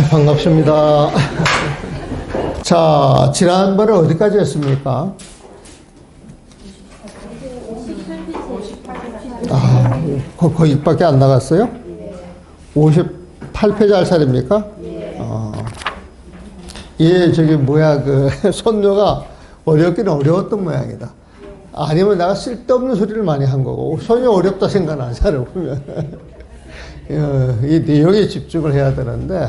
반갑습니다. 자, 지난번에 어디까지 했습니까? 거기밖에 안 나갔어요? 58페이지 할 차례입니까? 예, 손녀가 어렵긴 어려웠던 모양이다. 아니면 내가 쓸데없는 소리를 많이 한 거고, 손녀 어렵다 생각나잖아요, 보면. 이 내용에 집중을 해야 되는데,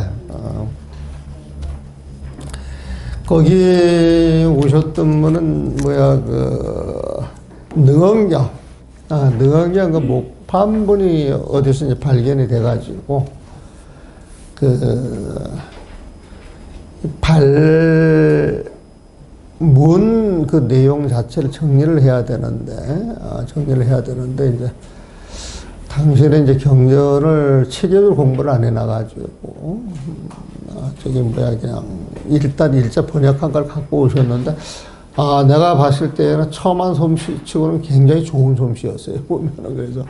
거기 오셨던 분은 능언경, 능언경 그 목판본이 어디서 이제 발견이 돼가지고 발문 그 내용 자체를 정리를 해야 되는데 이제 당시에는 이제 경전을 체계적으로 공부를 안 해놔가지고 그냥 일단 일자 번역한 걸 갖고 오셨는데, 내가 봤을 때는 처음 한 솜씨치고는 굉장히 좋은 솜씨였어요, 보면은. 그래서,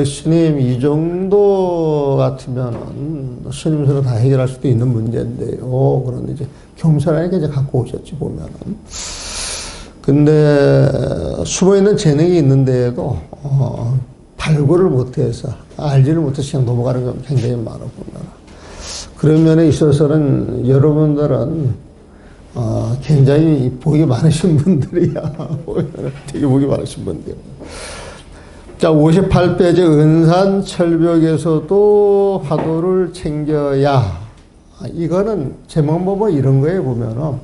스님, 이 정도 같으면은, 스님으로 다 해결할 수도 있는 문제인데요. 그런데 이제, 겸손하게 이제 갖고 오셨지, 보면은. 근데, 숨어있는 재능이 있는데도, 발굴을 못해서, 알지를 못해서 그냥 넘어가는 경우가 굉장히 많아, 보면. 그런 면에 있어서는 여러분들은 굉장히 복이 많으신 분들이야. 되게 복이 많으신 분들. 자, 58페이지 은산철벽에서도 화두를 챙겨야. 이거는 제목 보면 이런 거에 보면은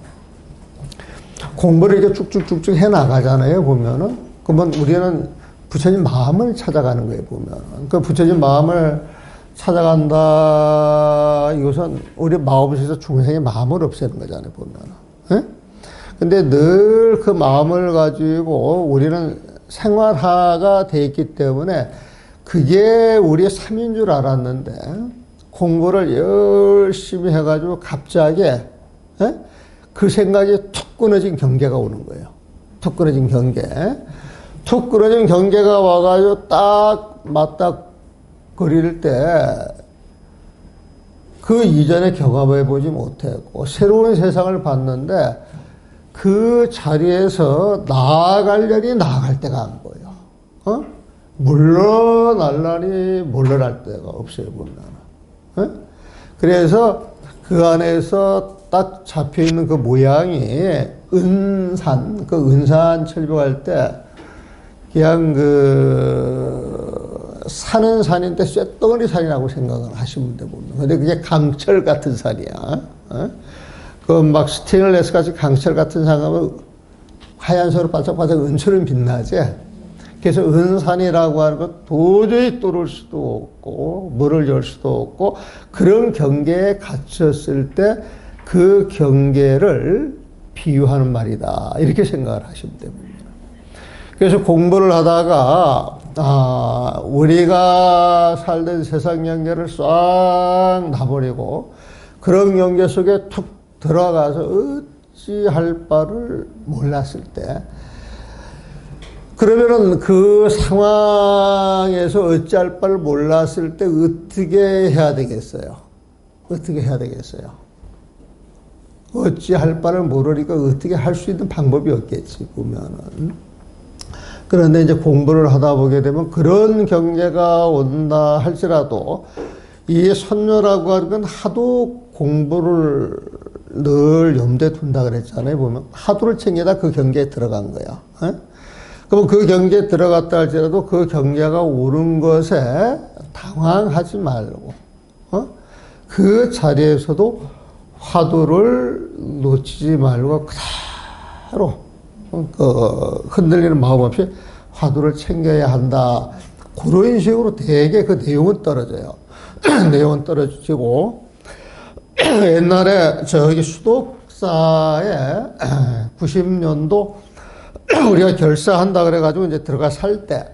공부를 이렇게 쭉쭉쭉쭉 해 나가잖아요. 보면은 그러면 우리는 부처님 마음을 찾아가는 거예요. 보면은 그 부처님 마음을 찾아간다. 이것은 우리 마음에서 중생의 마음을 없애는 거잖아요, 보면은. 예? 근데 늘 그 마음을 가지고 우리는 생활화가 돼 있기 때문에 그게 우리의 삶인 줄 알았는데 공부를 열심히 해가지고 갑자기 그 생각이 툭 끊어진 경계가 오는 거예요. 툭 끊어진 경계. 툭 끊어진 경계가 와가지고 딱 맞닥 거릴 때, 그 이전에 경험해 보지 못했고, 새로운 세상을 봤는데, 그 자리에서 나아가려니 나아갈 때가 안 보여. 물러날라니 물러날 데가 없어요, 보면. 그래서 그 안에서 딱 잡혀 있는 그 모양이 은산, 그 은산 철벽할 때, 그냥 산은 산인데 쇳덩어리 산이라고 생각을 하시면 돼, 보면. 근데 그게 강철 같은 산이야. 그 막 스테인레스 같이 강철 같은 산 가면 하얀색으로 반짝반짝 은처럼 빛나지? 그래서 은산이라고 하는 것 도저히 뚫을 수도 없고, 물을 열 수도 없고, 그런 경계에 갇혔을 때 그 경계를 비유하는 말이다. 이렇게 생각을 하시면 됩니다. 그래서 공부를 하다가, 우리가 살던 세상 경계를 싹 놔버리고, 그런 경계 속에 툭 들어가서 어찌할 바를 몰랐을 때, 그러면은 그 상황에서 어찌할 바를 몰랐을 때 어떻게 해야 되겠어요? 어떻게 해야 되겠어요? 어찌할 바를 모르니까 어떻게 할 수 있는 방법이 없겠지, 보면은. 그런데 이제 공부를 하다 보게 되면 그런 경계가 온다 할지라도 이 선녀라고 하는 건 하도 공부를 늘 염두에 둔다 그랬잖아요. 보면 하도를 챙기다 그 경계에 들어간 거야. 그럼 그 경계에 들어갔다 할지라도 그 경계가 오는 것에 당황하지 말고 그 자리에서도 화두를 놓치지 말고 그대로 흔들리는 마음 없이 화두를 챙겨야 한다. 그런 식으로 되게 그 내용은 떨어져요. 내용은 떨어지고, 옛날에 저기 수독사에 90년도 우리가 결사한다 그래가지고 이제 들어가 살 때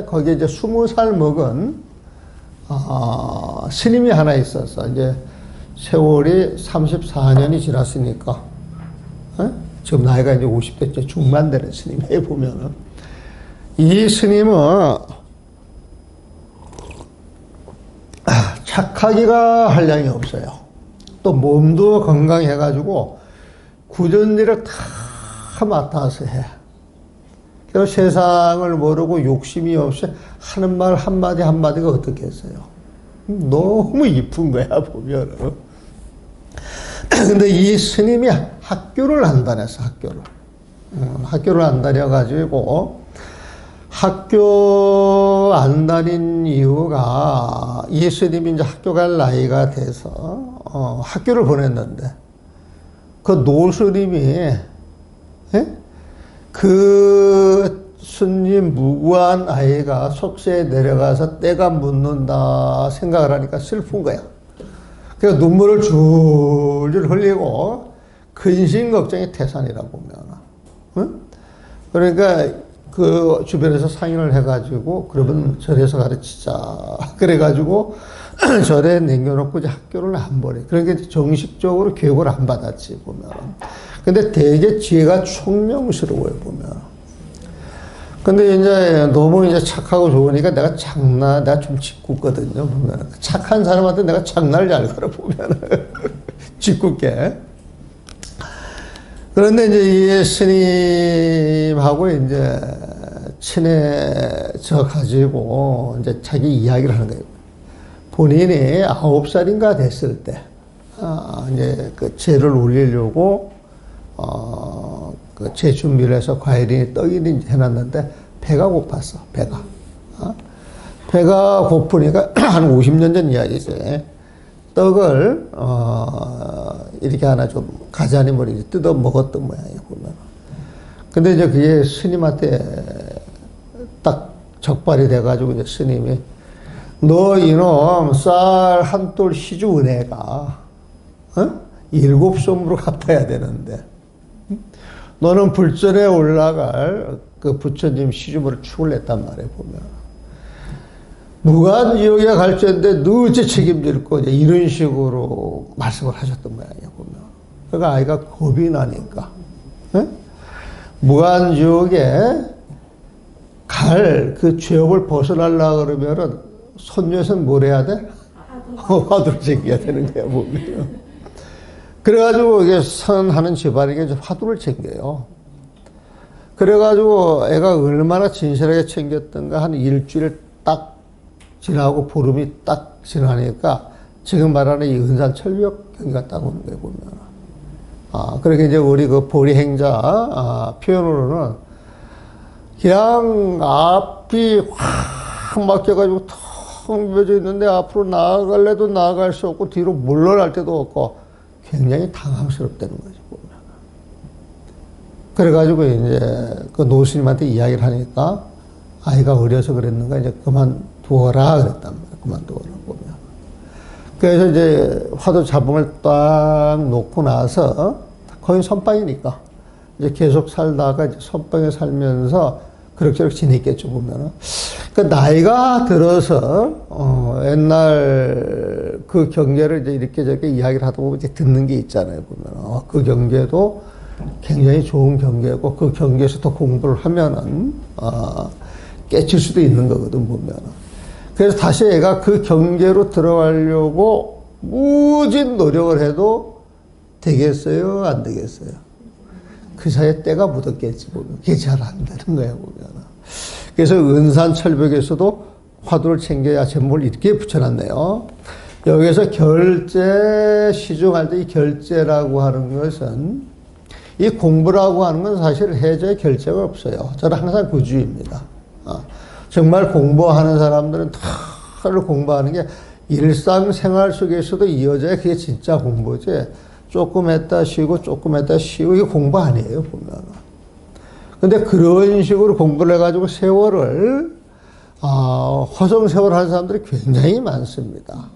거기에 이제 20살 먹은 스님이 하나 있었어. 이제 세월이 34년이 지났으니까, 지금 나이가 이제 50대 중반 되는 스님에 보면은, 이 스님은 착하기가 한량이 없어요. 또 몸도 건강해가지고 굳은 일을 다 맡아서 해. 그래서 세상을 모르고 욕심이 없이 하는 말 한마디 한마디가 어떻겠어요? 너무 이쁜 거야, 보면은. 근데 이 스님이 학교를 안 다녔어, 학교를. 학교를 안 다녀가지고, 학교 안 다닌 이유가 이 스님이 이제 학교 갈 나이가 돼서, 학교를 보냈는데, 그 노스님이, 예? 그 스님 무고한 아이가 속세에 내려가서 때가 묻는다 생각을 하니까 슬픈 거야. 그래서 눈물을 줄줄 흘리고 근심 걱정이 태산이라고 보면. 응? 그러니까 그 주변에서 상의를 해가지고 그러면 절에서 가르치자. 그래가지고 절에 남겨놓고 이제 학교를 안 보내. 그러니까 정식적으로 교육을 안 받았지 보면. 근데 되게 지혜가 총명스러워요 보면. 근데 이제 너무 이제 착하고 좋으니까 내가 좀 짓궂거든요 보면. 착한 사람한테 내가 장난을 잘 걸어 보면 짓궂게. 그런데 이제 이 스님하고 이제 친해져 가지고 이제 자기 이야기를 하는 거예요. 본인이 9살인가 됐을 때, 이제 그 제를 올리려고, 그 제 준비를 해서 과일이 떡이니 해놨는데 배가 고팠어, 배가. 배가 고프니까 한 50년 전 이야기지. 떡을, 이렇게 하나 좀 가자니을 이렇게 뜯어 먹었던 모양이에요, 보면. 근데 이제 그게 스님한테 딱 적발이 돼가지고 이제 스님이 너 이놈 쌀 한 톨 시주 은혜가 7섬으로 갚아야 되는데 너는 불전에 올라갈 그 부처님 시주물을 추굴냈단 말이에요 보면. 무간지옥에 갈 텐데 너 어째 책임질 거냐 이런 식으로 말씀을 하셨던 모양이에요 보면. 그러니까 아이가 겁이 나니까 무간지옥에 갈 그 죄업을 벗어나려고 그러면은 손녀에서는 뭘 해야 돼? 화두를 챙겨야 되는 거야, 보면. 그래가지고, 이게 선하는 집안에게 이제 화두를 챙겨요. 그래가지고, 애가 얼마나 진실하게 챙겼던가 한 일주일 딱 지나고 보름이 딱 지나니까 지금 말하는 이 은산철벽 경기가 딱 오는 거예요, 보면. 그렇게 이제 우리 그 보리행자, 표현으로는 그냥 앞이 확 막혀가지고 텅 비어져 있는데 앞으로 나아갈래도 나아갈 수 없고 뒤로 물러날 데도 없고 굉장히 당황스럽다는 거죠. 보면. 그래가지고 이제 그 노스님한테 이야기를 하니까 아이가 어려서 그랬는가 이제 그만두어라 그랬단 말이에요. 그만두어라 보면. 그래서 이제 화두 자봉을 딱 놓고 나서 거의 선방이니까 이제 계속 살다가 이제 선방에 살면서 그럭저럭 지냈겠죠, 보면은. 그 나이가 들어서, 옛날 그 경계를 이제 이렇게 저렇게 이야기를 하다 보면 이제 듣는 게 있잖아요, 보면. 그 경계도 굉장히 좋은 경계고, 그 경계에서 더 공부를 하면은, 깨칠 수도 있는 거거든, 보면은. 그래서 다시 애가 그 경계로 들어가려고 무진 노력을 해도 되겠어요, 안 되겠어요? 그 사이에 때가 묻었겠지, 보면. 그게 잘 안 되는 거야, 보면. 그래서 은산철벽에서도 화두를 챙겨야 제목을 이렇게 붙여놨네요. 여기서 결제, 시중할 때 이 결제라고 하는 것은 이 공부라고 하는 건 사실 해저에 결제가 없어요. 저는 항상 그 주의입니다. 정말 공부하는 사람들은 다를 공부하는 게 일상생활 속에서도 이어져야 그게 진짜 공부지. 조금 했다 쉬고 조금 했다 쉬고 이게 공부 아니에요 보면. 근데 그런 식으로 공부를 해가지고 세월을 허송 세월 하는 사람들이 굉장히 많습니다.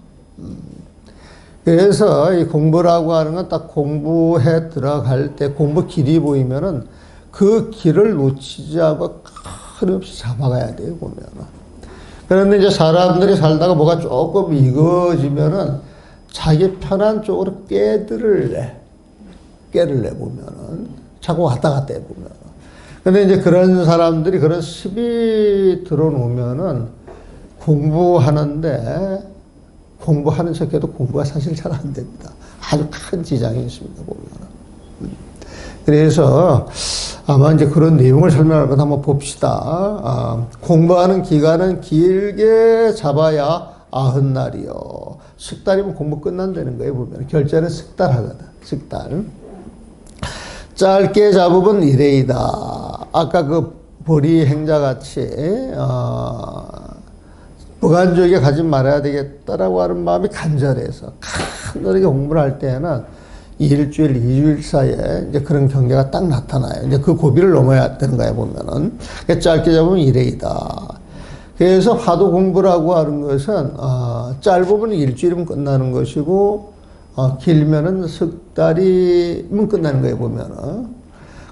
그래서 이 공부라고 하는 건 딱 공부해 들어갈 때 공부 길이 보이면은 그 길을 놓치지 않고 끊임없이 잡아가야 돼요 보면. 그런데 이제 사람들이 살다가 뭐가 조금 익어지면은 자기 편한 쪽으로 깨를 내 보면은 자꾸 왔다 갔다 해 보면. 근데 이제 그런 사람들이 그런 습이 들어놓으면은 공부하는데 공부하는 척해도 공부가 사실 잘 안 됩니다. 아주 큰 지장이 있습니다, 보면. 그래서 아마 이제 그런 내용을 설명할 것 한번 봅시다. 공부하는 기간은 길게 잡아야 90날이요. 10달이면 공부 끝난다는 거예요, 보면. 결제는 10달 하거든, 10달. 짧게 잡으면 이래이다. 아까 그 보리 행자같이, 무간주에게 가지 말아야 되겠다라고 하는 마음이 간절해서 간절하게 공부를 할 때에는 일주일, 2주일 사이에 이제 그런 경계가 딱 나타나요. 이제 그 고비를 넘어야 되는 거야, 보면은. 짧게 잡으면 이래이다. 그래서 화두 공부라고 하는 것은, 짧으면 일주일이면 끝나는 것이고, 길면은 석 달이면 끝나는 거예요, 보면은.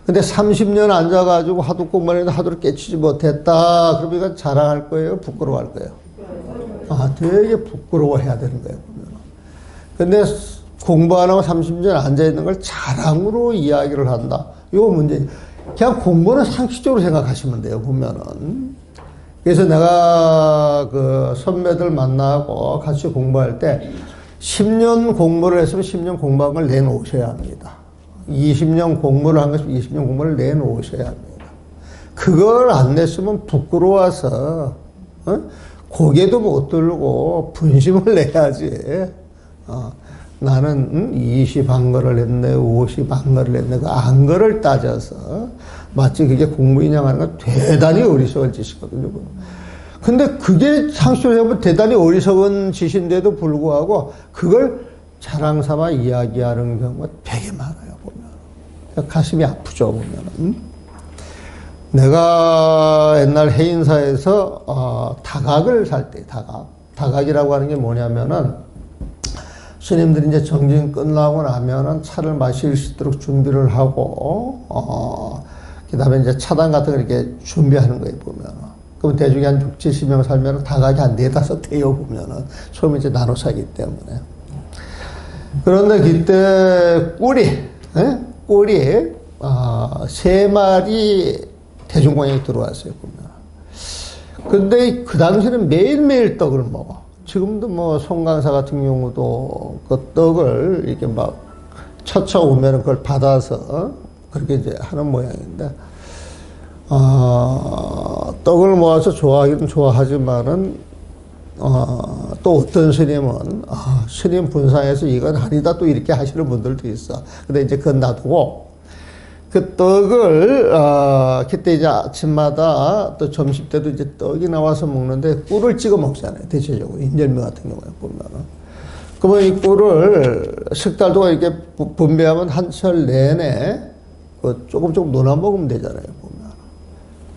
근데 30년 앉아가지고 화두 공부를 했는데 화두를 깨치지 못했다. 그러면 이건 자랑할 거예요? 부끄러워할 거예요? 되게 부끄러워해야 되는 거예요, 보면. 근데 공부 안 하고 30년 앉아있는 걸 자랑으로 이야기를 한다. 이거 문제. 그냥 공부는 상식적으로 생각하시면 돼요, 보면은. 그래서 내가 그 선배들 만나고 같이 공부할 때 10년 공부를 했으면 10년 공부한 걸 내놓으셔야 합니다. 20년 공부를 한 것이면 20년 공부를 내놓으셔야 합니다. 그걸 안 냈으면 부끄러워서, 고개도 못 들고 분심을 내야지. 나는 20 한거를 했네, 50 한거를 했네, 그 안거를 따져서 마치 그게 공부이냐 하는 건 대단히 어리석은 짓이거든요. 근데 그게 상식적으로 해보면 대단히 어리석은 짓인데도 불구하고 그걸 자랑 삼아 이야기하는 경우가 되게 많아요, 보면. 가슴이 아프죠, 보면. 내가 옛날 해인사에서 다각을 살 때, 다각이라고 하는 게 뭐냐면은 스님들이 이제 정진 끝나고 나면은 차를 마실 수 있도록 준비를 하고, 그 다음에 이제 차단 같은 거 이렇게 준비하는 거예요, 보면. 그럼 대중이 한 6, 70명 살면은 다각이 한 4, 5대요, 보면은. 처음에 이제 나눠 사기 때문에. 그런데 그때 꿀이, 3마리 대중공양이 들어왔어요, 보면. 근데 그 당시에는 매일매일 떡을 먹어. 지금도 뭐 송강사 같은 경우도 그 떡을 이렇게 막 쳐쳐오면 그걸 받아서 그렇게 이제 하는 모양인데, 떡을 모아서 좋아하기는 좋아하지만은, 또 어떤 스님은, 스님 분상에서 이건 아니다 또 이렇게 하시는 분들도 있어. 근데 이제 그건 놔두고, 그 떡을, 그때 이제 아침마다 또 점심 때도 이제 떡이 나와서 먹는데 꿀을 찍어 먹잖아요. 대체적으로. 인절미 같은 경우에 보면은. 그러면 이 꿀을 석 달 동안 이렇게 분배하면 한철 내내 그 조금 논아 먹으면 되잖아요. 보면.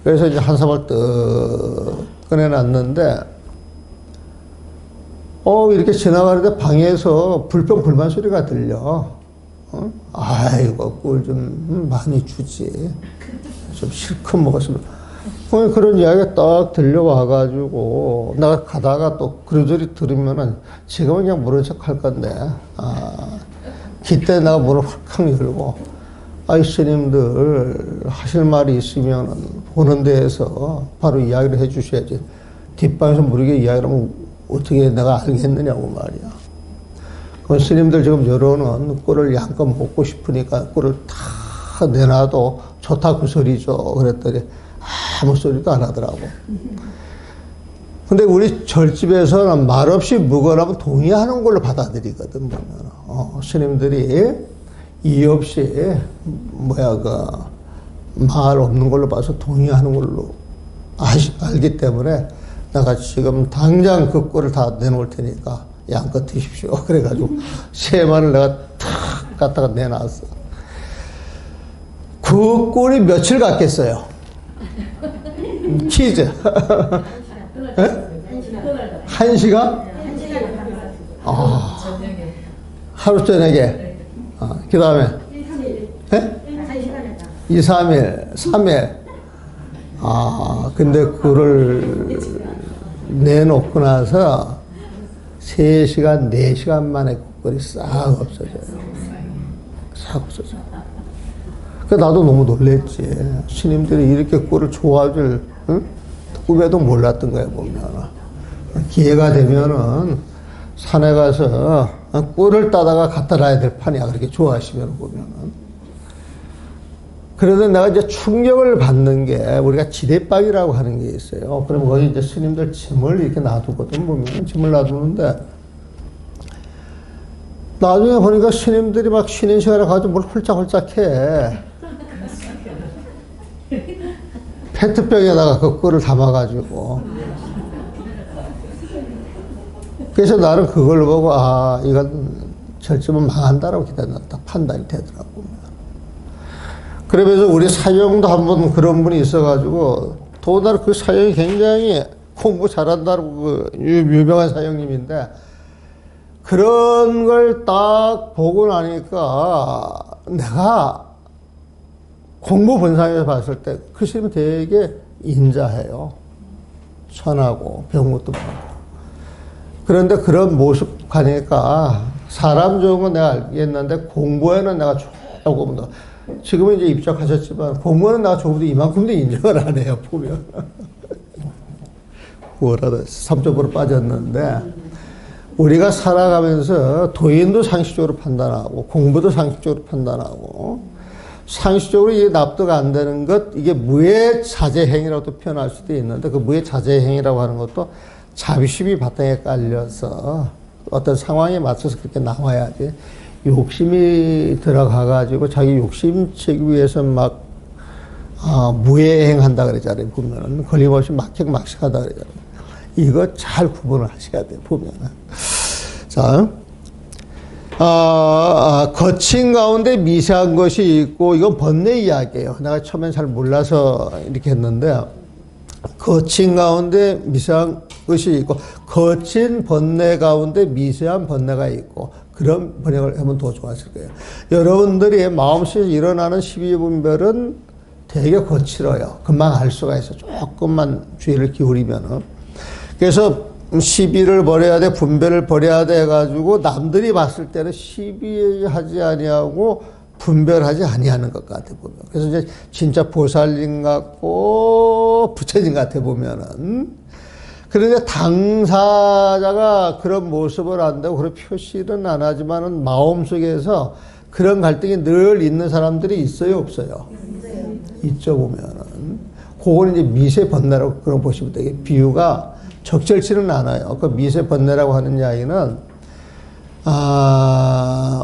그래서 이제 한 사발 떡 꺼내놨는데, 이렇게 지나가는데 방에서 불평불만 소리가 들려. 아이고, 꿀 좀 많이 주지. 좀 실컷 먹었으면. 그런 이야기가 딱 들려와가지고, 내가 가다가 또 그러저리 들으면은 지금은 그냥 모른 척 할 건데, 그때 내가 문을 확 열고, 아이, 스님들 하실 말이 있으면 보는 데에서 바로 이야기를 해 주셔야지. 뒷방에서 모르게 이야기를 하면 어떻게 내가 알겠느냐고 말이야. 스님들 지금 여론은 꿀을 양껏 먹고 싶으니까 꿀을 다 내놔도 좋다고 소리죠. 그랬더니 아무 소리도 안 하더라고. 근데 우리 절집에서는 말없이 묵어라면 동의하는 걸로 받아들이거든, 보면. 스님들이 이유 없이, 말 없는 걸로 봐서 동의하는 걸로 알기 때문에 내가 지금 당장 그 꿀을 다 내놓을 테니까 양껏 드십시오. 그래가지고 3마리를 내가 탁 갖다가 내놨어. 그 꿀이 며칠 갔겠어요? 퀴즈. 1시간? 하루 저녁에. 그 다음에? 2, 3일, 3일. 근데 그거를 내놓고 나서 3시간, 4시간 만에 꿀이 싹 없어져요. 싹 없어져요. 나도 너무 놀랬지. 스님들이 이렇게 꿀을 좋아할 줄, 꿈에도 몰랐던 거야, 보면. 기회가 되면은 산에 가서 꿀을 따다가 갖다 놔야 될 판이야. 그렇게 좋아하시면 보면은. 그래도 내가 이제 충격을 받는 게 우리가 지대박이라고 하는 게 있어요. 그럼 거기 이제 스님들 짐을 이렇게 놔두거든, 보면. 짐을 놔두는데 나중에 보니까 스님들이 막 쉬는 시간에 가지고 뭘 홀짝홀짝 해. 페트병에다가 그 꿀을 담아가지고. 그래서 나는 그걸 보고, 아, 이건 절쯤은 망한다라고 딱 판단이 되더라고. 그러면서 우리 사형도 한번 그런 분이 있어가지고, 더군다나 그 사형이 굉장히 공부 잘한다고 그 유명한 사형님인데, 그런 걸 딱 보고 나니까 내가 공부 본상에서 봤을 때 그 스님은 되게 인자해요. 선하고 배운 것도 많고. 그런데 그런 모습 가니까 사람 좋은 건 내가 알겠는데 공부에는 내가 조금 더, 지금은 이제 입적하셨지만 공부는 내가 조금 더 이만큼도 인정을 안 해요, 보면. 9월에 3점으로 빠졌는데, 우리가 살아가면서 도인도 상식적으로 판단하고 공부도 상식적으로 판단하고 상식적으로 이게 납득 안 되는 것, 이게 무해자재행위라고 표현할 수도 있는데 그 무해자재행위라고 하는 것도 자비심이 바탕에 깔려서 어떤 상황에 맞춰서 그렇게 나와야지, 욕심이 들어가가지고 자기 욕심 채기 위해서 막 무해행한다 그러잖아요. 보면은 걸림없이 막식하다 그러잖아요. 이거 잘 구분을 하셔야 돼요, 보면은. 자, 거친 가운데 미세한 것이 있고, 이건 번뇌 이야기예요. 내가 처음엔 잘 몰라서 이렇게 했는데, 거친 가운데 미세한 것이 있고, 거친 번뇌 가운데 미세한 번뇌가 있고, 그런 번역을 하면 더 좋았을 거예요. 여러분들이 마음속에서 일어나는 12분별은 되게 거칠어요. 금방 알 수가 있어. 조금만 주의를 기울이면은. 그래서 시비를 버려야 돼, 분별을 버려야 돼 해가지고 남들이 봤을 때는 시비하지 아니하고 분별하지 아니하는 것 같아 보면. 그래서 이제 진짜 보살님 같고 부처님 같아 보면은. 그런데 당사자가 그런 모습을 안다고 그런 표시는 안 하지만은 마음속에서 그런 갈등이 늘 있는 사람들이 있어요, 없어요? 있죠, 보면은. 그거는 이제 미세 번뇌라고 그런 보시면 되게 비유가 적절치는 않아요. 그 미세 번뇌라고 하는 이야기는,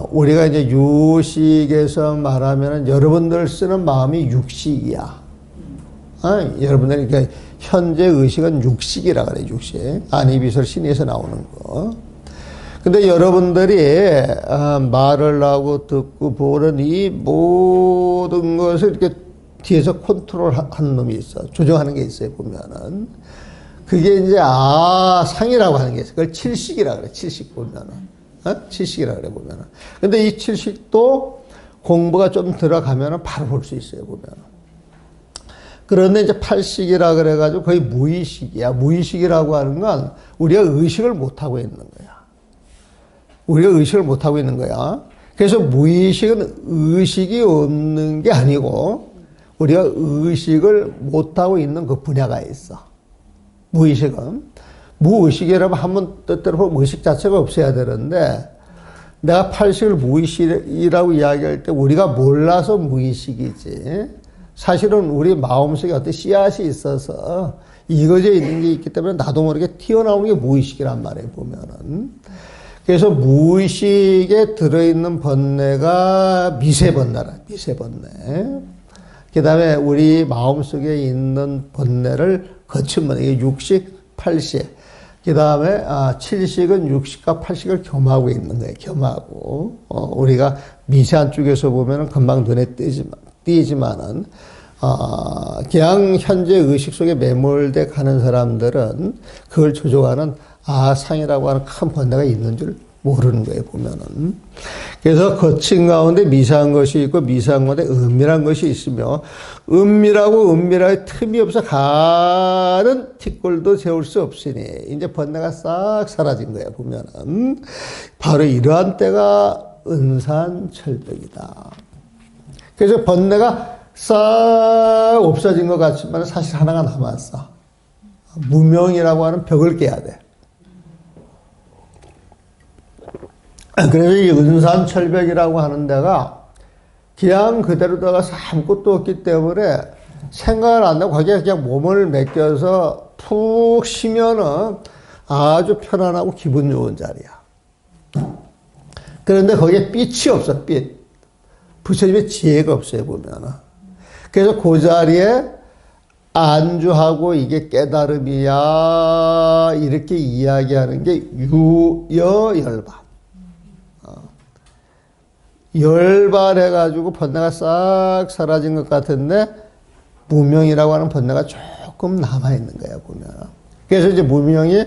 우리가 이제 유식에서 말하면은 여러분들 쓰는 마음이 육식이야. 여러분들, 그러니까 현재 의식은 육식이라 그래, 육식. 안이비설 신에서 나오는 거. 근데 여러분들이, 말을 하고 듣고 보는 이 모든 것을 이렇게 뒤에서 컨트롤 하는 놈이 있어. 조정하는 게 있어요, 보면은. 그게 이제 상이라고 하는 게 있어요. 그걸 칠식이라 그래, 칠식 보면은. 칠식이라 그래, 보면은. 근데 이 칠식도 공부가 좀 들어가면은 바로 볼 수 있어요, 보면은. 그런데 이제 팔식이라 그래가지고 거의 무의식이야. 무의식이라고 하는 건 우리가 의식을 못하고 있는 거야. 우리가 의식을 못하고 있는 거야. 그래서 무의식은 의식이 없는 게 아니고 우리가 의식을 못하고 있는 그 분야가 있어. 무의식은. 무의식이라면 한번 뜻대로 보면 의식 자체가 없어야 되는데, 내가 팔식을 무의식이라고 이야기할 때 우리가 몰라서 무의식이지, 사실은 우리 마음속에 어떤 씨앗이 있어서 이거져 있는 게 있기 때문에 나도 모르게 튀어나오는 게 무의식이란 말이에요, 보면은. 그래서 무의식에 들어있는 번뇌가 미세번뇌라, 미세번뇌. 그 다음에 우리 마음속에 있는 번뇌를 거친 번뇌, 이게 육식, 팔식. 그 다음에, 칠식은 육식과 팔식을 겸하고 있는 거예요, 겸하고. 우리가 미세한 쪽에서 보면은 금방 눈에 띄지만은, 그냥 현재 의식 속에 매몰돼 가는 사람들은 그걸 조종하는 상이라고 하는 큰 번뇌가 있는 줄 모르는 거예요, 보면은. 그래서 거친 가운데 미세한 것이 있고 미세한 가운데 은밀한 것이 있으며, 은밀하고 은밀하게 틈이 없어 가는 티끌도 재울 수 없으니 이제 번뇌가 싹 사라진 거예요, 보면은. 바로 이러한 때가 은산철벽이다. 그래서 번뇌가 싹 없어진 것 같지만 사실 하나가 남았어. 무명이라고 하는 벽을 깨야 돼. 그래서 이 은산철벽이라고 하는 데가 그냥 그대로 들어가서 아무것도 없기 때문에 생각을 안 하고 거기에 그냥 몸을 맡겨서 푹 쉬면은 아주 편안하고 기분 좋은 자리야. 그런데 거기에 빛이 없어, 빛. 부처님의 지혜가 없어요, 보면은. 그래서 그 자리에 안주하고 이게 깨달음이야, 이렇게 이야기하는 게 유여열반. 열반해가지고 번뇌가 싹 사라진 것 같은데, 무명이라고 하는 번뇌가 조금 남아있는 거야, 보면. 그래서 이제 무명이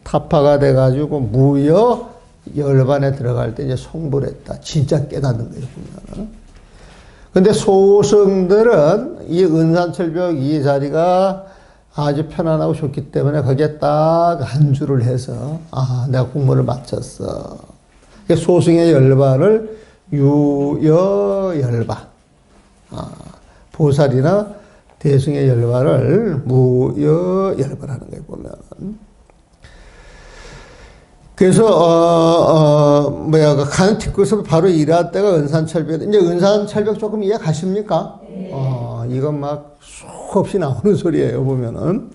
타파가 돼가지고 무여 열반에 들어갈 때 이제 성불을 했다. 진짜 깨닫는 거예요, 보면. 근데 소승들은 이 은산철벽 이 자리가 아주 편안하고 좋기 때문에 거기에 딱 안주를 해서, 아, 내가 공부를 마쳤어. 소승의 열반을 유여열반, 보살이나 대승의 열반을 무여열반하는 거예요, 보면. 그래서 가는 뒷것을 바로 일할 때가 은산철벽. 이제 은산철벽 조금 이해 가십니까? 이건 막 수없이 나오는 소리예요, 보면은.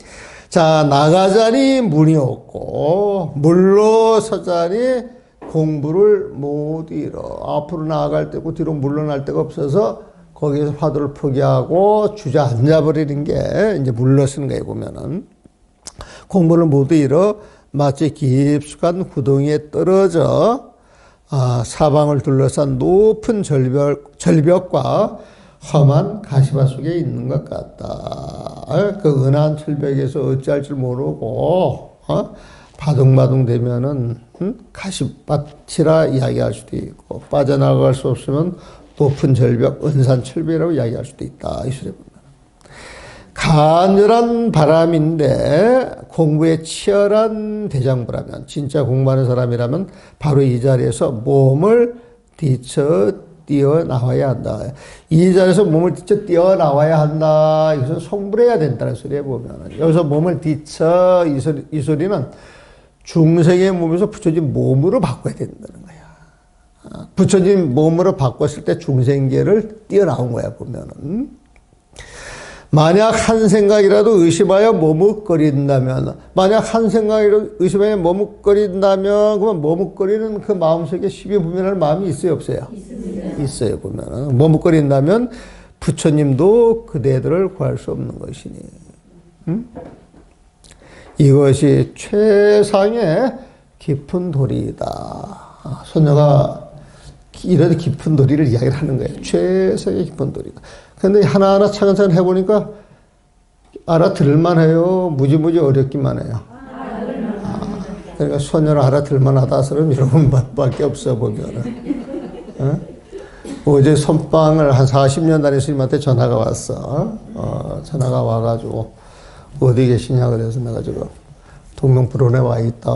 자, 나가자니 문이 없고 물러 서자니 공부를 못 이뤄. 앞으로 나아갈 때고 뒤로 물러날 데가 없어서 거기에서 화두를 포기하고 주저앉아 버리는 게 이제 물러서는 거예요, 보면은. 공부를 못 이뤄 마치 깊숙한 구덩이에 떨어져 사방을 둘러싼 높은 절벽과 험한 가시밭 속에 있는 것 같다. 그 은한 철벽에서 어찌할 줄 모르고 바둥바둥 되면은 가시밭이라 이야기할 수도 있고, 빠져나갈 수 없으면 높은 절벽, 은산 철벽이라고 이야기할 수도 있다. 이 소리 보면. 간절한 바람인데 공부에 치열한 대장부라면, 진짜 공부하는 사람이라면 바로 이 자리에서 몸을 뒤쳐 뛰어나와야 한다. 이 자리에서 몸을 뒤쳐 뛰어나와야 한다. 이것은 성불해야 된다는 소리에 보면, 여기서 몸을 뒤쳐, 이 소리는 중생의 몸에서 부처님 몸으로 바꿔야 된다는 거야. 부처님 몸으로 바꿨을 때 중생계를 뛰어나온 거야, 보면은. 만약 한 생각이라도 의심하여 머뭇거린다면, 그러면 머뭇거리는 그 마음속에 시비분별할 마음이 있어요, 없어요? 있어요, 보면은. 머뭇거린다면 부처님도 그대들을 구할 수 없는 것이니. 이것이 최상의 깊은 도리이다. 소녀가 이런 깊은 도리를 이야기를 하는 거예요. 최상의 깊은 도리다. 근데 하나하나 차근차근 해보니까 알아들을만 해요? 무지무지 어렵기만 해요? 그러니까 소녀를 알아들을만 하다 서는 여러분밖에 없어, 보면은. 어제 선방을 한 40년 다닌 스님한테 전화가 왔어. 전화가 와가지고, 어디 계시냐 그래서 내가 지금 동명불원에 와 있다.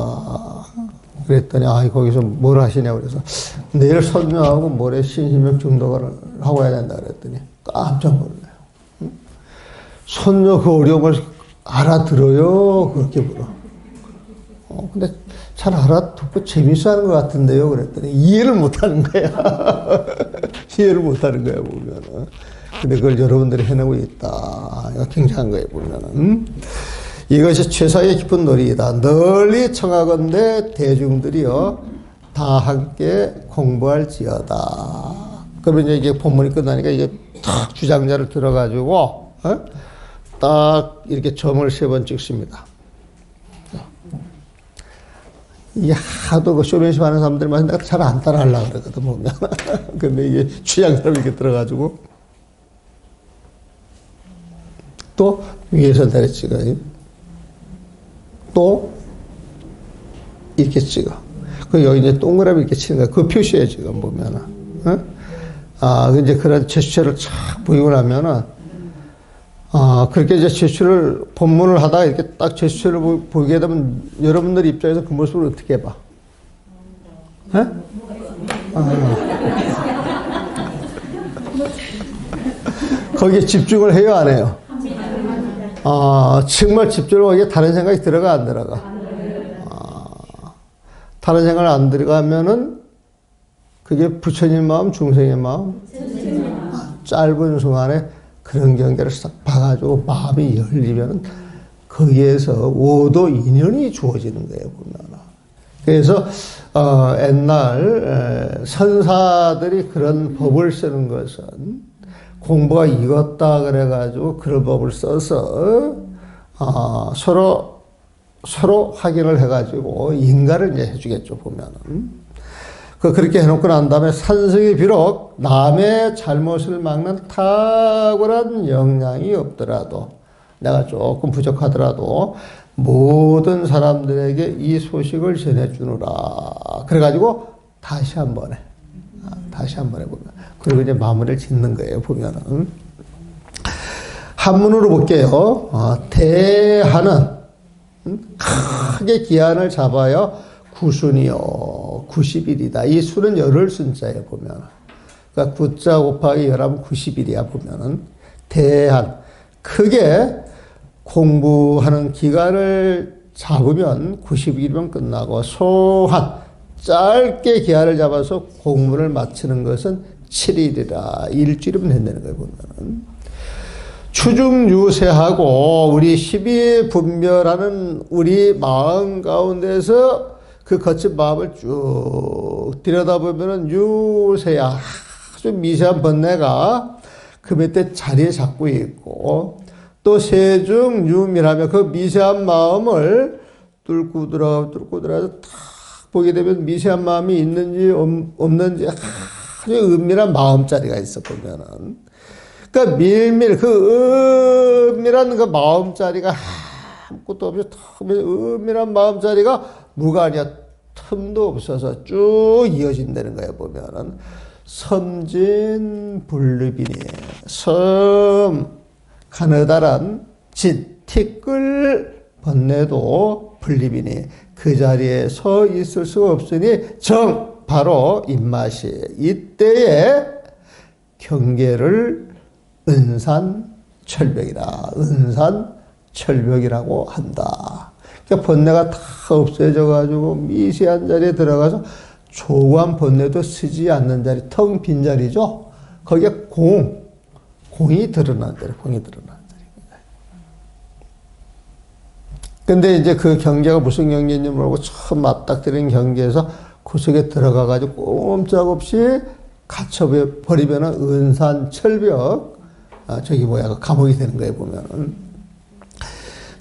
그랬더니 거기서 뭘 하시냐 그래서 내일 선녀하고 모레 신심역 중독을 하고 와야 된다 그랬더니 깜짝 놀라요. 선녀 그 어려움을 알아들어요? 그렇게 물어. 근데 잘 알아듣고 재밌어 하는 것 같은데요? 그랬더니 이해를 못 하는 거야. 이해를 못 하는 거야, 보면은. 근데 그걸 여러분들이 해내고 있다. 이거 굉장한 거예요, 보면은. 이것이 최상의 깊은 놀이이다. 널리 청하건대 대중들이요, 다 함께 공부할지어다. 그러면 이제 이게 본문이 끝나니까 이게 탁 주장자를 들어가지고, 딱 이렇게 점을 3번 찍습니다. 이게 하도 그 쇼맨십 하는 사람들만 내가 잘 안 따라 하려고 그러거든, 보면. 근데 이게 주장자를 이렇게 들어가지고, 또 위에서 내려 찍어요. 또 이렇게 찍어. 그 여기 이제 동그라미 이렇게 치는 거야. 그 표시에 지금 보면은. 이제 그런 제스처를 착 보이고 나면은, 그렇게 이제 제스처를 본문을 하다가 이렇게 딱 제스처를 보이게 되면 여러분들 입장에서 그 모습을 어떻게 봐? 거기에 집중을 해요, 안 해요? 정말 집중을 하기에 다른 생각이 들어가, 안 들어가? 다른 생각 안 들어가면은 그게 부처님 마음, 중생의 마음? 짧은 순간에 그런 경계를 싹 봐가지고 마음이 열리면 거기에서 오도 인연이 주어지는 거예요, 보면. 그래서 옛날 선사들이 그런 법을 쓰는 것은 공부가 익었다 그래가지고 그런 법을 써서 서로 확인을 해가지고 인가를 이제 해주겠죠, 보면은. 그렇게 해놓고 난 다음에 산성이 비록 남의 잘못을 막는 탁월한 역량이 없더라도, 내가 조금 부족하더라도 모든 사람들에게 이 소식을 전해주느라. 그래가지고 다시 한 번에 보면. 그리고 이제 마무리를 짓는 거예요, 보면은. 한문으로 볼게요. 대하는 크게 기한을 잡아요. 구순이요. 90일이다. 이 수는 열흘 순자에 보면. 그러니까 9자 곱하기 열하면 90일이야, 보면은. 대한. 크게 공부하는 기간을 잡으면 90일이면 끝나고, 소한. 짧게 기한을 잡아서 공부를 마치는 것은 7일이라. 일주일이면 된다는 거예요, 보면은. 추중유세하고 우리 12분별하는 우리 마음 가운데서 그 거친 마음을 쭉 들여다보면은 유세야. 아주 미세한 번뇌가 그 밑에 자리에 잡고 있고, 또 세중유밀하며 그 미세한 마음을 뚫고 들어가서 탁 보게 되면 미세한 마음이 있는지 없는지 아주 은밀한 마음자리가 있어, 보면은. 그러니까 그 은밀한 그 마음자리가 아무것도 없이 탁 은밀한 마음자리가 무관이야. 틈도 없어서 쭉 이어진다는 거예요, 보면은. 섬진불립이니, 가느다란 티끌 번뇌도 불립이니, 그 자리에 서 있을 수가 없으니 바로 입맛이. 이때에 경계를 은산철벽이라. 은산철벽이라고 한다. 그러니까 번뇌가 다 없어져가지고 미세한 자리에 들어가서 조그만 번뇌도 쓰지 않는 자리, 텅 빈 자리죠. 거기에 공이 드러난 자리, 자리입니다. 근데 이제 그 경계가 무슨 경계인지 모르고 처음 맞닥뜨린 경계에서 그 속에 들어가가지고 꼼짝없이 갇혀버리면 은산철벽, 그 감옥이 되는 거예요, 보면은.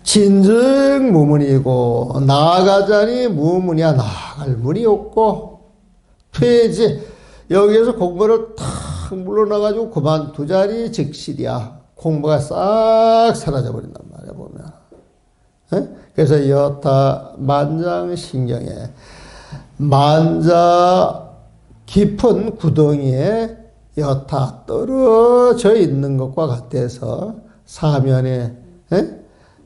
진즉 무문이고, 나아가자니 무문이야. 나아갈 문이 없고, 퇴지. 여기에서 공부를 탁 물러나가지고 그만두자니 즉실이야. 공부가 싹 사라져버린단 말이야, 보면. 그래서 여타 만장신경에, 만자 깊은 구덩이에 여타 떨어져 있는 것과 같아서 사면에,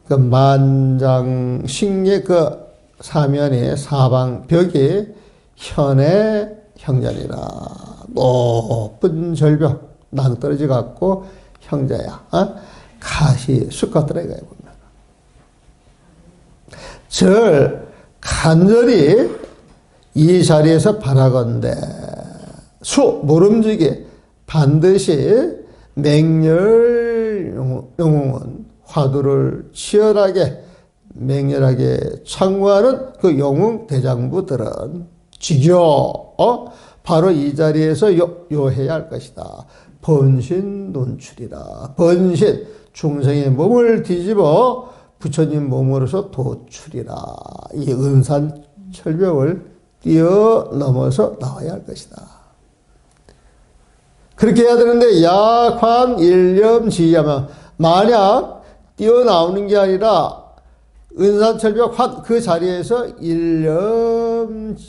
그 만장신의 그 사면에 사방벽이 현의 형자니라. 높은 절벽, 낭떠러지 같고 형자야. 가시 쑥같더라 이거야, 보면. 간절히 이 자리에서 바라건대 모름지기 반드시 맹렬 영웅은 화두를 치열하게 맹렬하게 창구하는 그 영웅 대장부들은 바로 이 자리에서 요해야 할 것이다. 번신 논출이라. 번신, 중생의 몸을 뒤집어 부처님 몸으로서 도출이라. 이 은산철벽을 뛰어넘어서 나와야 할 것이다. 그렇게 해야 되는데, 약환 일념지하면, 만약 뛰어나오는 게 아니라 은산철벽 그 자리에서 일념지하면,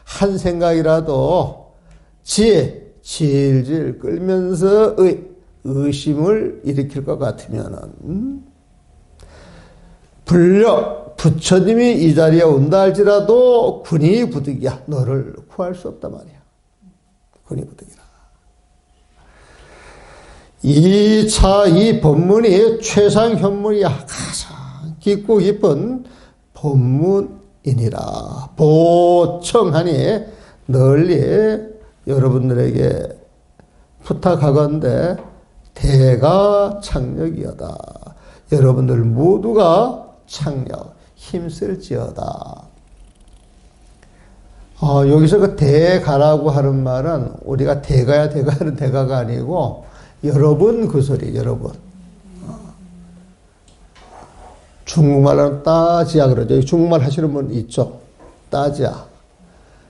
한 생각이라도 질질 끌면서 의심을 일으킬 것 같으면은, 부처님이 이 자리에 온다 할지라도 군이 부득이야. 너를 구할 수 없단 말이야. 군이 부득이라. 이 법문이 최상현문이야. 가장 깊고 깊은 법문이니라. 보청하니 널리 여러분들에게 부탁하건대 대가 창력이여다. 여러분들 모두가 창력, 힘쓸지어다. 여기서 그 대가라고 하는 말은 우리가 대가야 대가는 대가가 아니고 여러분 그 소리, 여러분. 중국말로는 따지야 그러죠. 중국말 하시는 분 있죠? 따지야.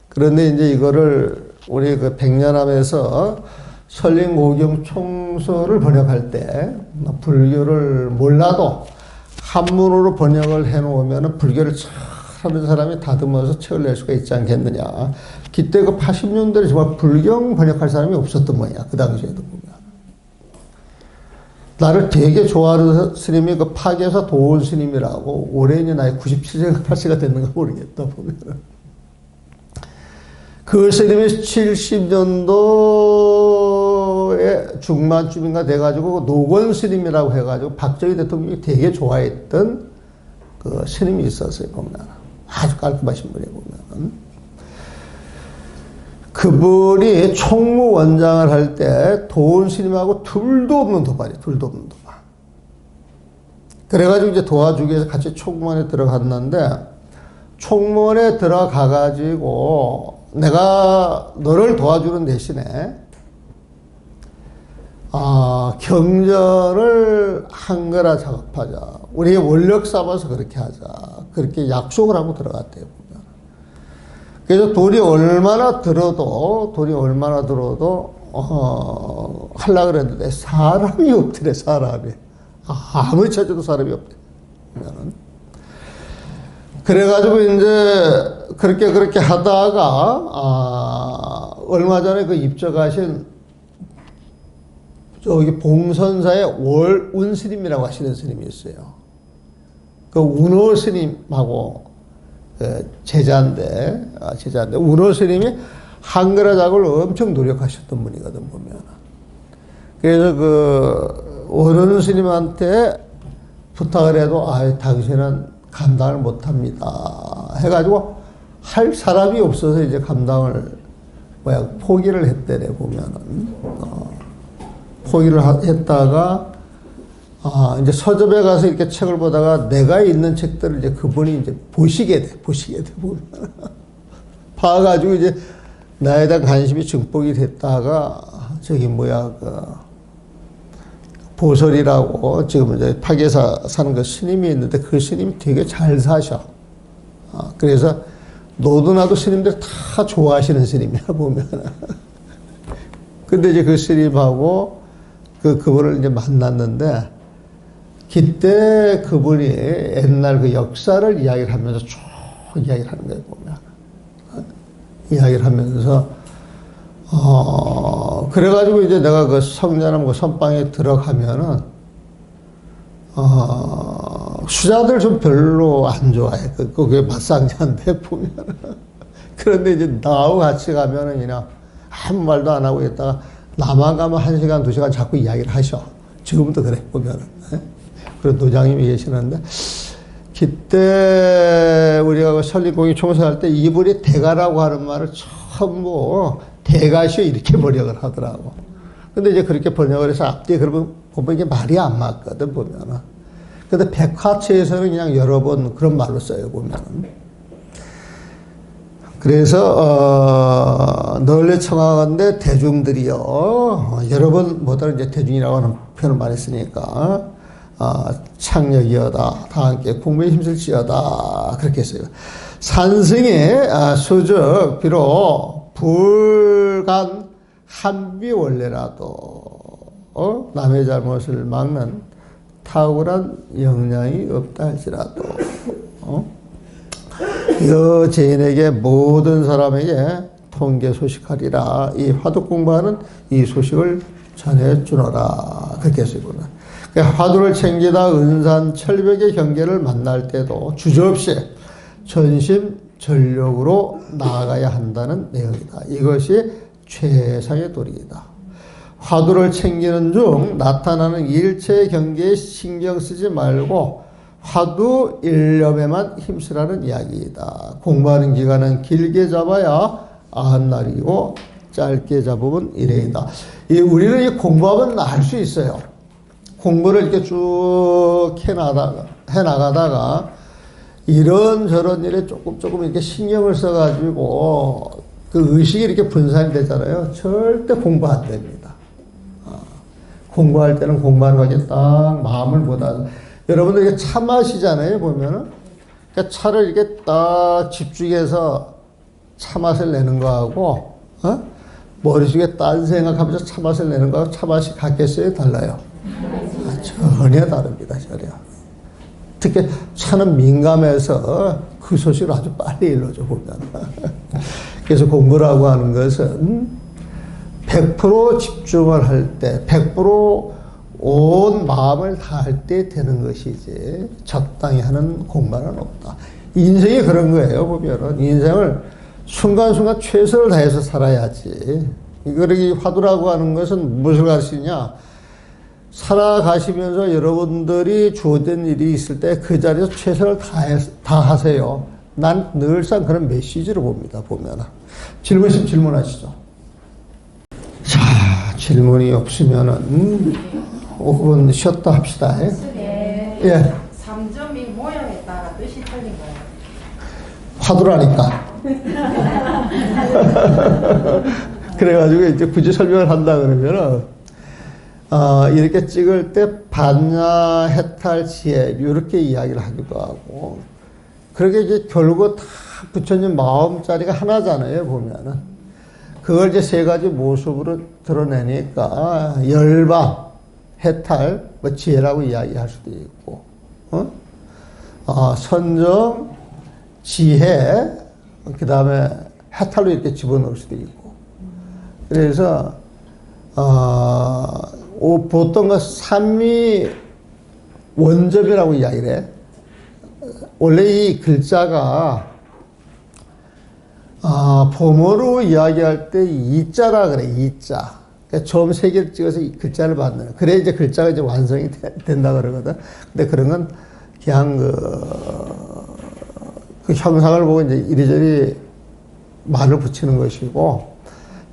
그런데 이제 이거를 우리 그 백년함에서 설린고경 총서를 번역할 때 불교를 몰라도 한문으로 번역을 해놓으면 불교를 잘 하는 사람이 다듬어서 책을 낼 수가 있지 않겠느냐. 그때 그 80년대에 정말 불경 번역할 사람이 없었던 모양이야. 그 당시에도 보면. 나를 되게 좋아하는 스님이 그 파계사 도원 스님이라고 올해 이제 나이 97세가 8세가 됐는가 모르겠다 보면. 그 스님이 70년도에 중반쯤인가 돼가지고 노건 스님이라고 해가지고 박정희 대통령이 되게 좋아했던 그 스님이 있었어요. 보면 아주 깔끔하신 분이 보면 그분이 총무원장을 할 때 도원 스님하고 둘도 없는 도반이 둘도 없는 도반. 그래가지고 이제 도와주기 위해서 같이 총무원에 들어갔는데 총무원에 들어가가지고 내가 너를 도와주는 대신에 경전을 한글화 작업하자. 우리 원력 삼아서 그렇게 하자. 그렇게 약속을 하고 들어갔대요. 보면. 그래서 돈이 얼마나 들어도 하려고 그랬는데 사람이 없더래. 사람이. 아무리 찾아도 사람이 없대. 보면은. 그래가지고 이제 그렇게 하다가 얼마 전에 그 입적하신 저기 봉선사의 월운 스님이라고 하시는 스님이 있어요. 그 운호 스님하고 제자인데 운호 스님이 한글화 작업을 엄청 노력하셨던 분이거든 보면. 그래서 그 원훈 스님한테 부탁을 해도 당신은 감당을 못합니다. 해가지고 할 사람이 없어서 이제 감당을 포기를 했대래 보면은. 포기를 했다가 이제 서점에 가서 이렇게 책을 보다가 내가 있는 책들을 이제 그분이 이제 보시게 돼 보면 봐가지고 이제 나에 대한 관심이 증폭이 됐다가 저기 그 보설이라고 지금 이제 파계사 사는 그 스님이 있는데 그 스님이 되게 잘 사셔. 그래서 너도 나도 스님들 다 좋아하시는 스님이야 보면. 근데 이제 그 스님하고 그분을 이제 만났는데, 그때 그분이 옛날 그 역사를 이야기를 하면서 쭉 이야기를 하는 거예요, 보면. 이야기를 하면서, 그래가지고 이제 내가 그 성전함 그 선방에 들어가면은, 수자들 좀 별로 안 좋아해. 그게 맞상자인데, 보면. 그런데 이제 나하고 같이 가면은 그냥 아무 말도 안 하고 있다가 나만 가면 1시간, 2시간 자꾸 이야기를 하셔. 지금도 그래, 보면은. 그런 도장님이 계시는데, 그때 우리가 그 설립공익 총선할 때 이분이 대가라고 하는 말을 전부 대가시오 이렇게 번역을 하더라고. 근데 이제 그렇게 번역을 해서 앞뒤에 그러면 보면 이게 말이 안 맞거든, 보면은. 근데 백화체에서는 그냥 여러 번 그런 말로 써요, 보면은. 그래서 널리 청하건대 대중들이요. 여러분보다는 이제 대중이라고 하는 표현을 많이 쓰니까 창력이여다. 다 함께 공부에 힘쓸지어다. 그렇게 했어요. 산승의 수적 비록 불간 한비원래라도 남의 잘못을 막는 탁월한 역량이 없다 할지라도 여제인에게 모든 사람에게 통계 소식하리라. 이 화두 공부하는 이 소식을 전해주노라. 그렇게 했어요. 화두를 챙기다 은산 철벽의 경계를 만날 때도 주저없이 전심전력으로 나아가야 한다는 내용이다. 이것이 최상의 도리이다. 화두를 챙기는 중 나타나는 일체의 경계에 신경 쓰지 말고 화두 일념에만 힘쓰라는 이야기이다. 공부하는 기간은 길게 잡아야 90날이고 짧게 잡으면 이래이다. 우리는 이 공부하면 할 수 있어요. 공부를 이렇게 쭉 해나가다가 이런저런 일에 조금 이렇게 신경을 써가지고 그 의식이 이렇게 분산이 되잖아요. 절대 공부 안 됩니다. 공부할 때는 공부하는 거에 딱 마음을 못 여러분들 이게 차 마시잖아요, 보면은. 그러니까 차를 이렇게 딱 집중해서 차 맛을 내는 거하고, 머릿속에 딴 생각하면서 차 맛을 내는 거하고 차 맛이 같겠어요? 달라요? 전혀 다릅니다, 전혀. 특히 차는 민감해서 그 소식을 아주 빨리 일러줘, 보면. 그래서 공부라고 하는 것은 100% 집중을 할 때, 100% 온 마음을 다할 때 되는 것이지, 적당히 하는 공부는 없다. 인생이 그런 거예요, 보면은. 인생을 순간순간 최선을 다해서 살아야지. 이 화두라고 하는 것은 무엇을 가르치냐? 살아가시면서 여러분들이 주어진 일이 있을 때 그 자리에서 최선을 다하세요. 난 늘상 그런 메시지를 봅니다, 보면. 질문 있으면 질문하시죠. 자, 질문이 없으면은 5분 쉬었다 합시다. 예. 3점이 모양에 따라 뜻이 틀린 거예요. 화두라니까. 그래가지고 이제 굳이 설명을 한다 그러면은, 이렇게 찍을 때 반야, 해탈, 지혜, 이렇게 이야기를 하기도 하고, 그렇게 이제 결국 다 부처님 마음자리가 하나잖아요, 보면은. 그걸 이제 세 가지 모습으로 드러내니까, 열방, 해탈, 뭐 지혜라고 이야기할 수도 있고, 선정, 지혜, 그 다음에 해탈로 이렇게 집어넣을 수도 있고. 그래서, 보통 그 삼위 원점이라고 이야기를 해. 원래 이 글자가, 보모로 이야기할 때 이자라 그래, 이자. 그러니까 처음 세 개를 찍어서 이 글자를 만드는. 그래 이제 글자가 이제 완성이 된다 그러거든. 근데 그런 건 그냥 그 형상을 보고 이제 이리저리 말을 붙이는 것이고,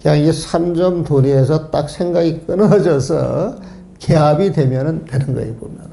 그냥 이게 3점 도리에서 딱 생각이 끊어져서 개합이 되면은 되는 거예요, 보면.